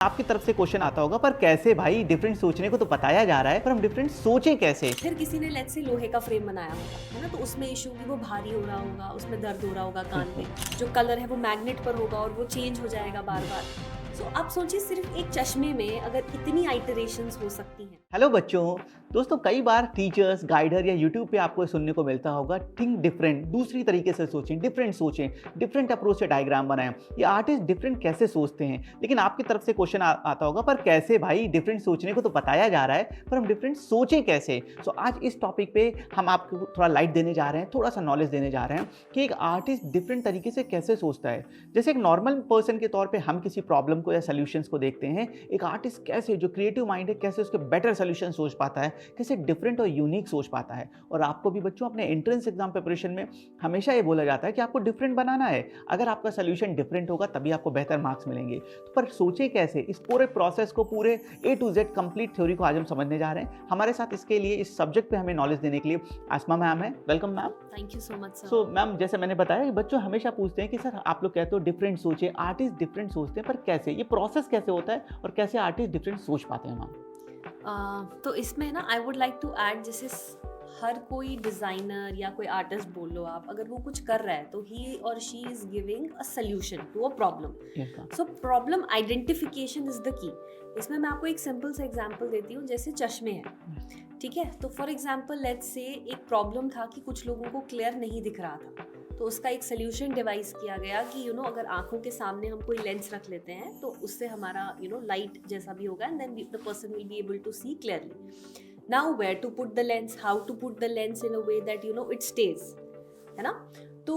आपकी तरफ से क्वेश्चन आता होगा पर कैसे भाई, डिफरेंट सोचने को तो बताया जा रहा है पर हम डिफरेंट सोचें कैसे। फिर किसी ने लेट्स से लोहे का फ्रेम बनाया होगा, है ना, तो उसमें इशू कि वो भारी हो रहा होगा, उसमें दर्द हो रहा होगा कान में, जो कलर है वो मैग्नेट पर होगा और वो चेंज हो जाएगा बार बार। सो आप सोचिए सिर्फ एक चश्मे में अगर इतनी आइटरेशंस हो सकती हैं। हेलो बच्चों, दोस्तों कई बार टीचर्स, गाइडर या यूट्यूब पे आपको सुनने को मिलता होगा थिंक डिफरेंट, दूसरी तरीके से सोचें, डिफरेंट अप्रोच से डायग्राम बनाएं। ये आर्टिस्ट डिफरेंट कैसे सोचते हैं, लेकिन आपकी तरफ से क्वेश्चन आता होगा पर कैसे भाई, डिफरेंट सोचने को तो बताया जा रहा है पर हम डिफरेंट सोचें कैसे। सो आज इस टॉपिक पे हम आपको थोड़ा लाइट देने जा रहे हैं, थोड़ा सा नॉलेज देने जा रहे हैं कि एक आर्टिस्ट डिफरेंट तरीके से कैसे सोचता है। जैसे एक नॉर्मल पर्सन के तौर पर हम किसी प्रॉब्लम को या सोल्यूशंस को देखते हैं, एक आर्टिस्ट कैसे, जो क्रिएटिव माइंड है, कैसे उसके बेटर सोल्यूशन सोच पाता है, कैसे डिफरेंट और यूनिक सोच पाता है। और आपको भी बच्चों अपने एंट्रेंस एग्जाम प्रिपरेशन में हमेशा ये बोला जाता है कि आपको डिफरेंट बनाना है। अगर आपका सोल्यूशन डिफरेंट होगा तभी आपको बेहतर मार्क्स मिलेंगे। तो पर सोचे कैसे, इस पूरे प्रोसेस को, पूरे A to Z complete theory को आज हम समझने जा रहे हैं। हमारे साथ इसके लिए, इस सब्जेक्ट पे हमें नॉलेज देने के लिए आसमा मैम है। Welcome ma'am. Thank you so much sir. So ma'am, जैसे मैंने बताया कि बच्चों हमेशा पूछते हैं कि सर आप लोग कहते हो डिफरेंट सोचे, आर्टिस्ट डिफरेंट सोचते हैं, पर कैसे, ये प्रोसेस कैसे होता है और कैसे आर्टिस्ट डिफरेंट सोच पाते हैं मैम? तो इसमें ना I would like to add, जैसे हर कोई डिज़ाइनर या कोई आर्टिस्ट बोल लो आप, अगर वो कुछ कर रहा है तो ही और she is giving a solution to a problem. So problem identification is the key. इसमें मैं आपको एक सिंपल सा एग्जांपल देती हूँ, जैसे चश्मे हैं, ठीक है। तो फॉर एग्जांपल लेट्स से एक प्रॉब्लम था कि कुछ लोगों को क्लियर नहीं दिख रहा था, तो उसका एक सोल्यूशन डिवाइस किया गया कि अगर आंखों के सामने हम कोई लेंस रख लेते हैं तो उससे हमारा लाइट जैसा भी होगा, and then the person will be able to see clearly. Now where to put the lens, how to put the lens in a way that it stays, है ना। तो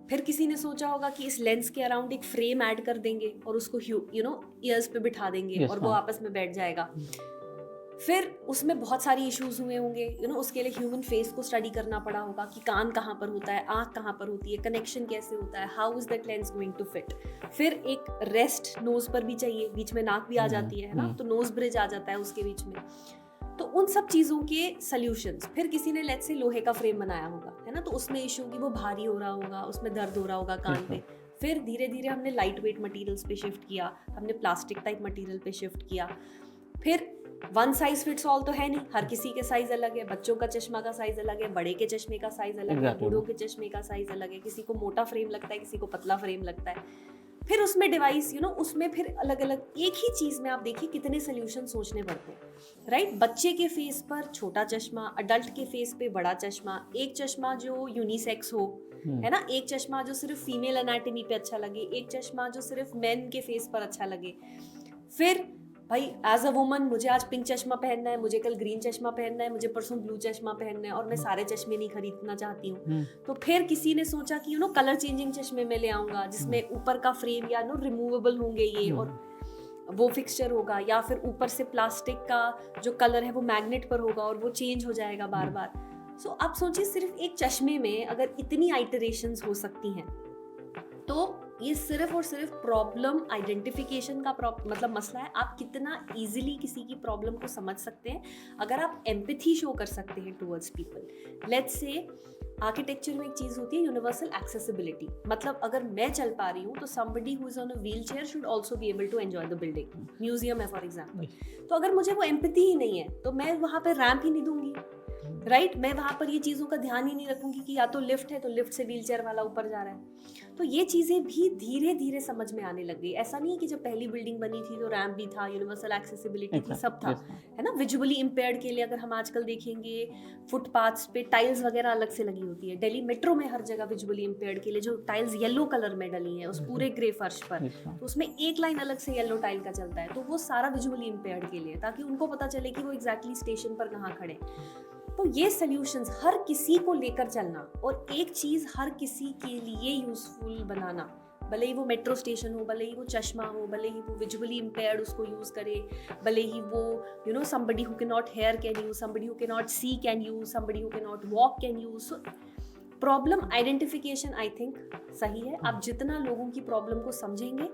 फिर किसी ने सोचा होगा कि इस लेंस के अराउंड एक फ्रेम ऐड कर देंगे और उसको ईयर्स पे बिठा देंगे और वो आपस में बैठ जाएगा। फिर उसमें बहुत सारी इश्यूज हुए होंगे, उसके लिए ह्यूमन फेस को स्टडी करना पड़ा होगा कि कान कहाँ पर होता है, आँख कहाँ पर होती है, कनेक्शन कैसे होता है, how is that lens going to fit. फिर एक रेस्ट नोज पर भी चाहिए, बीच में नाक भी आ जाती है ना, तो नोज ब्रिज आ जाता है उसके बीच में। तो उन सब चीज़ों के सॉल्यूशंस। फिर किसी ने लेट्स से लोहे का फ्रेम बनाया होगा, है ना, तो उसमें इशू कि वो भारी हो रहा होगा, उसमें दर्द हो रहा होगा कान पे। फिर धीरे धीरे हमने लाइट वेट मटेरियल्स पे शिफ्ट किया, हमने प्लास्टिक टाइप मटेरियल पे शिफ्ट किया। फिर वन साइज फिट्स ऑल तो है नहीं, हर किसी के साइज अलग है, बच्चों का चश्मा का साइज अलग है, बड़े के चश्मे का साइज अलग है, बूढ़ों के चश्मे का साइज अलग है, किसी को मोटा फ्रेम लगता है, किसी को पतला फ्रेम लगता है। फिर उसमें डिवाइस, उसमें फिर अलग अलग, एक ही चीज में आप देखिए कितने सोल्यूशन सोचने पड़ते हैं, राइट। बच्चे के फेस पर छोटा चश्मा, अडल्ट के फेस पे बड़ा चश्मा, एक चश्मा जो यूनिसेक्स हो, है ना, एक चश्मा जो सिर्फ फीमेल एनाटॉमी पे अच्छा लगे, एक चश्मा जो सिर्फ मेन के फेस पर अच्छा लगे। फिर भाई एज अ वुमन मुझे आज पिंक चश्मा पहनना है, मुझे कल ग्रीन चश्मा पहनना है, मुझे परसों ब्लू चश्मा पहनना है, और मैं सारे चश्मे नहीं खरीदना चाहती हूँ। तो फिर किसी ने सोचा कि कलर चेंजिंग चश्मे में ले आऊंगा, जिसमें ऊपर का फ्रेम या रिमूवेबल होंगे ये, और वो फिक्सचर होगा, या फिर ऊपर से प्लास्टिक का जो कलर है वो मैग्नेट पर होगा और वो चेंज हो जाएगा बार बार। सो आप सोचिए सिर्फ एक चश्मे में अगर इतनी आइटरेशंस हो सकती हैं, तो ये सिर्फ और सिर्फ प्रॉब्लम आइडेंटिफिकेशन का मतलब मसला है। आप कितना इजीली किसी की प्रॉब्लम को समझ सकते हैं अगर आप एम्पैथी शो कर सकते हैं towards people. Let's say architecture में एक चीज होती है यूनिवर्सल एक्सेसिबिलिटी, मतलब अगर मैं चल पा रही हूँ तो somebody who is on a wheelchair should also be able to enjoy the building। Museum है फॉर एग्जाम्पल, तो अगर मुझे वो एम्पैथी ही नहीं है तो मैं वहाँ पे रैंप ही नहीं दूंगी, राइट। मैं वहाँ पर ये चीज़ों का ध्यान ही नहीं रखूंगी कि या तो लिफ्ट है तो लिफ्ट से व्हीलचेयर वाला ऊपर जा रहा है। तो ये चीज़ें भी धीरे धीरे समझ में आने लग गई। ऐसा नहीं है कि जब पहली बिल्डिंग बनी थी तो रैंप भी था, यूनिवर्सल एक्सेसिबिलिटी थी, सब था, है ना। विजुअली इम्पेयर्ड के लिए अगर हम आजकल देखेंगे फुटपाथ्स पे टाइल्स वगैरह अलग से लगी होती है। दिल्ली मेट्रो में हर जगह विजुअली इम्पेयर्ड के लिए जो टाइल्स येलो कलर में डली हैं उस पूरे ग्रे फर्श पर, तो उसमें एक लाइन अलग से येलो टाइल का चलता है, तो वो सारा विजुअली इम्पेयर्ड के लिए, ताकि उनको पता चले कि वो एग्जैक्टली स्टेशन पर कहाँ खड़े। तो ये सॉल्यूशंस हर किसी को लेकर चलना, और एक चीज हर किसी के लिए यूजफुल बनाना, भले ही वो मेट्रो स्टेशन हो, भले ही वो चश्मा हो, भले ही वो विजुअली इम्पेयर्ड उसको यूज करे, भले ही वो somebody who cannot hear can use, somebody who cannot see can use, somebody who cannot walk can use। So problem identification I think सही है। आप जितना लोगों की प्रॉब्लम को समझेंगे,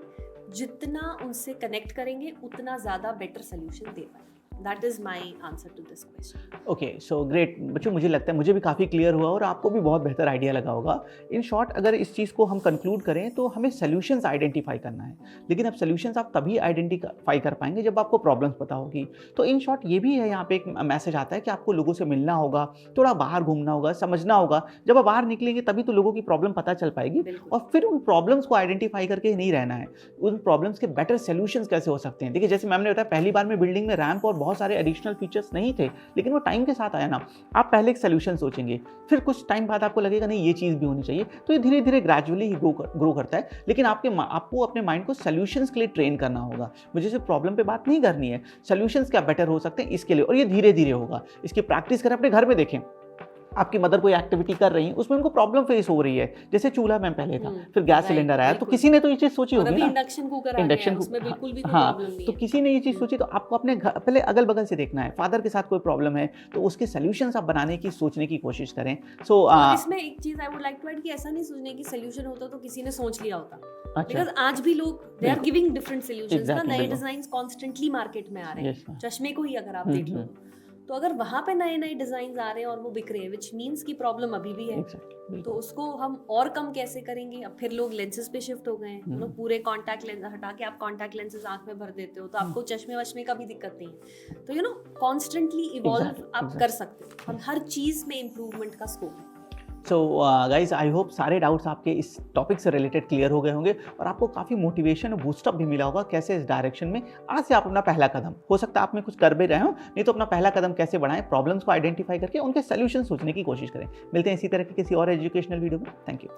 जितना उनसे कनेक्ट करेंगे, उतना ज़्यादा बेटर सोल्यूशन दे पाएंगे। That is my answer to this question. Okay so great बच्चों, मुझे लगता है मुझे भी काफ़ी क्लियर हुआ और आपको भी बहुत बेहतर आइडिया लगा होगा। इन शॉर्ट अगर इस चीज़ को हम कंक्लूड करें तो हमें सॉल्यूशंस आइडेंटिफाई करना है, लेकिन अब सॉल्यूशंस आप तभी आइडेंटिफाई कर पाएंगे जब आपको प्रॉब्लम्स पता होगी। तो इन शॉर्ट ये भी है, यहाँ पे एक मैसेज आता है कि आपको लोगों से मिलना होगा, थोड़ा बाहर घूमना होगा, समझना होगा। जब आप बाहर निकलेंगे तभी तो लोगों की प्रॉब्लम पता चल पाएगी, और फिर उन प्रॉब्लम्स को आइडेंटिफाई करके नहीं रहना है, उन प्रॉब्लम्स के बेटर सॉल्यूशंस कैसे हो सकते हैं। देखिए जैसे मैम ने बताया, पहली बार में बिल्डिंग में रैंप और बहुत सारे एडिशनल फीचर्स नहीं थे, लेकिन वो टाइम के साथ आया ना। आप पहले एक सॉल्यूशन सोचेंगे, फिर कुछ टाइम बाद आपको लगेगा नहीं ये चीज़ भी होनी चाहिए, तो ये धीरे धीरे ग्रेजुअली ही ग्रो करता है। लेकिन आपको अपने माइंड को सॉल्यूशंस के लिए ट्रेन करना होगा। मुझे सिर्फ प्रॉब्लम पे बात नहीं करनी है, सॉल्यूशंस क्या बेटर हो सकते हैं इसके लिए, और ये धीरे धीरे होगा। इसकी प्रैक्टिस करें, अपने घर में देखें, आपकी मदर कोई एक्टिविटी कर रही है, उसमें उनको प्रॉब्लम फेस हो रही है, जैसे चूल्हा में पहले था, फिर गैस सिलेंडर आया, तो किसी ने तो ये चीज़ सोची होगी ना, इंडक्शन कुकर उसमें बिल्कुल भी कोई प्रॉब्लम नहीं है। तो किसी ने ये चीज़ सोची, तो आपको अपने घर पहले अगल बगल से देखना है। फादर के साथ कोई प्रॉब्लम है तो उसके सॉल्यूशंस आप बनाने की, सोचने की कोशिश करें। सो इसमें एक चीज I would like to add कि ऐसा नहीं सोचने की सॉल्यूशन होता तो किसी ने सोच लिया होता, बिकॉज़ आज भी लोग they are giving different solutions ना, नए डिजाइन्स कॉन्स्टेंटली मार्केट में आ रहे हैं। चश्मे को ही अगर आप देख लो तो अगर वहाँ पे नए नए डिजाइन आ रहे हैं और वो बिक रहे हैं, विच मीन्स की प्रॉब्लम अभी भी है। तो उसको हम और कम कैसे करेंगे। अब फिर लोग लेंसेज पे शिफ्ट हो गए हैं, लोग पूरे कॉन्टैक्ट लेंस हटा के आप कॉन्टैक्ट लेंसेज आंख में भर देते हो, तो आपको चश्मे वश्मे का भी दिक्कत नहीं है। तो कॉन्स्टेंटली इवॉल्व आप कर सकते हो, और हर चीज में इम्प्रूवमेंट का स्कोप है। सो गाइज आई होप सारे डाउट्स आपके इस टॉपिक से रिलेटेड क्लियर हो गए होंगे, और आपको काफ़ी मोटिवेशन और बूस्टअप भी मिला होगा कैसे इस डायरेक्शन में आज से आप अपना पहला कदम, हो सकता है आप में कुछ कर भी रहे हो, नहीं तो अपना पहला कदम कैसे बढ़ाएं, प्रॉब्लम्स को आइडेंटिफाई करके उनके सॉल्यूशन सोचने की कोशिश करें। मिलते हैं इसी तरह के किसी और एजुकेशनल वीडियो में। Thank you.